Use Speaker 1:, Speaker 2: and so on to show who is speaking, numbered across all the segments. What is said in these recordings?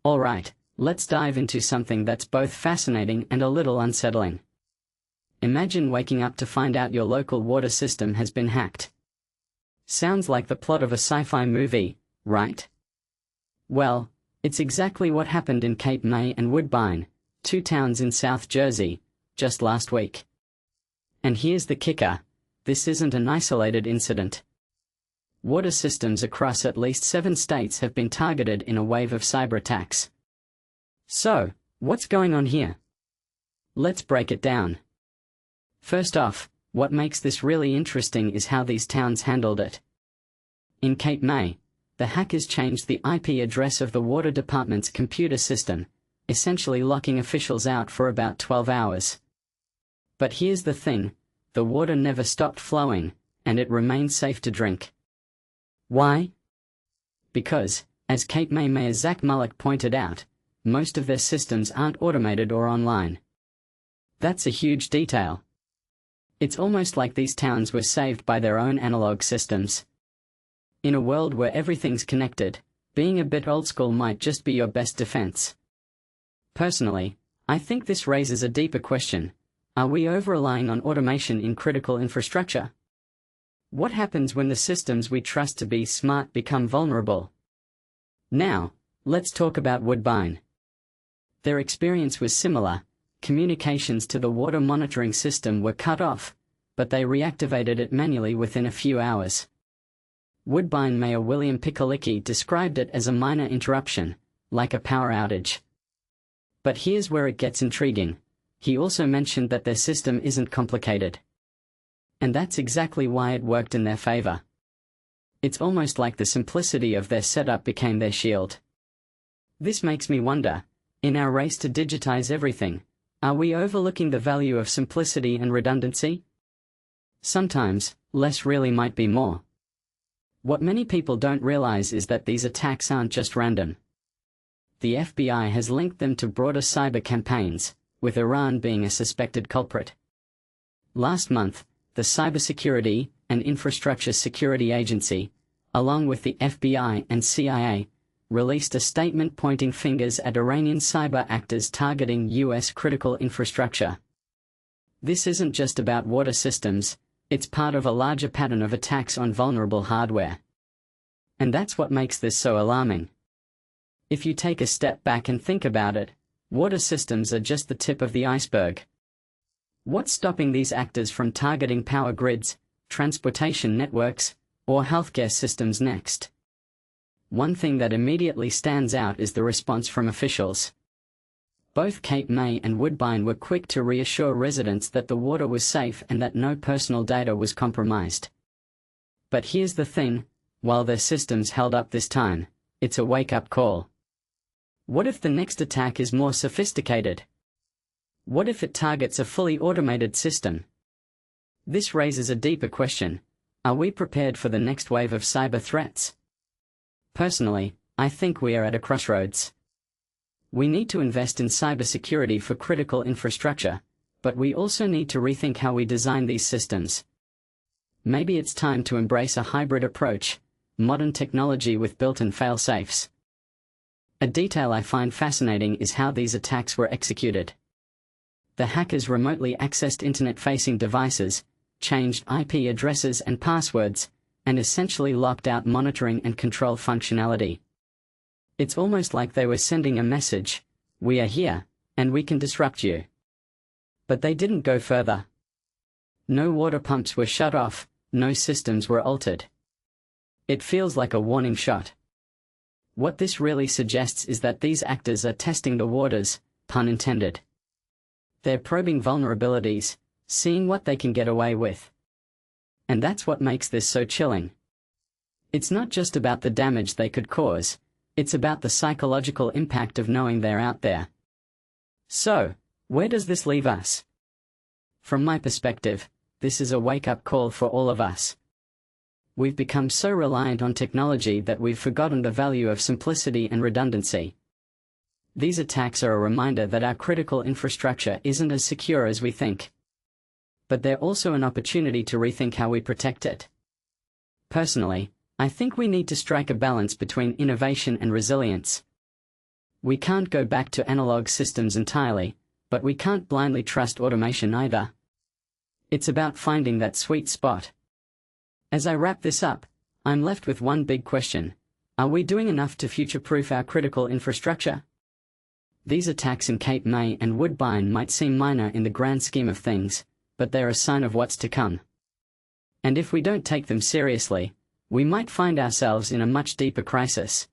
Speaker 1: Alright, let's dive into something that's both fascinating and a little unsettling. Imagine waking up to find out your local water system has been hacked. Sounds like the plot of a sci-fi movie, right? Well, it's exactly what happened in Cape May and Woodbine, two towns in South Jersey, just last week. And here's the kicker: this isn't an isolated incident. Water systems across at least 7 states have been targeted in a wave of cyberattacks. So, what's going on here? Let's break it down. First off, what makes this really interesting is how these towns handled it. In Cape May, the hackers changed the IP address of the water department's computer system, essentially locking officials out for about 12 hours. But here's the thing: the water never stopped flowing, and it remained safe to drink. Why? Because, as Cape May Mayor Zach Mullock pointed out, most of their systems aren't automated or online. That's a huge detail. It's almost like these towns were saved by their own analog systems. In a world where everything's connected, being a bit old school might just be your best defense. Personally, I think this raises a deeper question: are we over-relying on automation in critical infrastructure? What happens when the systems we trust to be smart become vulnerable? Now, let's talk about Woodbine. Their experience was similar. Communications to the water monitoring system were cut off, but they reactivated it manually within a few hours. Woodbine Mayor William Piccolicki described it as a minor interruption, like a power outage. But here's where it gets intriguing. He also mentioned that their system isn't complicated. And that's exactly why it worked in their favor. It's almost like the simplicity of their setup became their shield. This makes me wonder, in our race to digitize everything, are we overlooking the value of simplicity and redundancy? Sometimes, less really might be more. What many people don't realize is that these attacks aren't just random. The FBI has linked them to broader cyber campaigns, with Iran being a suspected culprit. Last month, the Cybersecurity and Infrastructure Security Agency, along with the FBI and CIA, released a statement pointing fingers at Iranian cyber actors targeting U.S. critical infrastructure. This isn't just about water systems, it's part of a larger pattern of attacks on vulnerable hardware. And that's what makes this so alarming. If you take a step back and think about it, water systems are just the tip of the iceberg. What's stopping these actors from targeting power grids, transportation networks, or healthcare systems next? One thing that immediately stands out is the response from officials. Both Cape May and Woodbine were quick to reassure residents that the water was safe and that no personal data was compromised. But here's the thing: while their systems held up this time, it's a wake-up call. What if the next attack is more sophisticated? What if it targets a fully automated system? This raises a deeper question: are we prepared for the next wave of cyber threats? Personally, I think we are at a crossroads. We need to invest in cybersecurity for critical infrastructure, but we also need to rethink how we design these systems. Maybe it's time to embrace a hybrid approach, modern technology with built-in fail-safes. A detail I find fascinating is how these attacks were executed. The hackers remotely accessed internet-facing devices, changed IP addresses and passwords, and essentially locked out monitoring and control functionality. It's almost like they were sending a message: we are here, and we can disrupt you. But they didn't go further. No water pumps were shut off, no systems were altered. It feels like a warning shot. What this really suggests is that these actors are testing the waters, pun intended. They're probing vulnerabilities, seeing what they can get away with. And that's what makes this so chilling. It's not just about the damage they could cause, it's about the psychological impact of knowing they're out there. So, where does this leave us? From my perspective, this is a wake-up call for all of us. We've become so reliant on technology that we've forgotten the value of simplicity and redundancy. These attacks are a reminder that our critical infrastructure isn't as secure as we think. But they're also an opportunity to rethink how we protect it. Personally, I think we need to strike a balance between innovation and resilience. We can't go back to analog systems entirely, but we can't blindly trust automation either. It's about finding that sweet spot. As I wrap this up, I'm left with one big question. Are we doing enough to future-proof our critical infrastructure? These attacks in Cape May and Woodbine might seem minor in the grand scheme of things, but they're a sign of what's to come. And if we don't take them seriously, we might find ourselves in a much deeper crisis.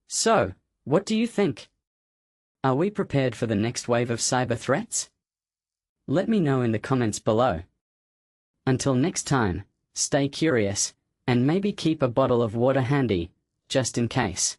Speaker 1: So, what do you think? Are we prepared for the next wave of cyber threats? Let me know in the comments below. Until next time, stay curious, and maybe keep a bottle of water handy, just in case.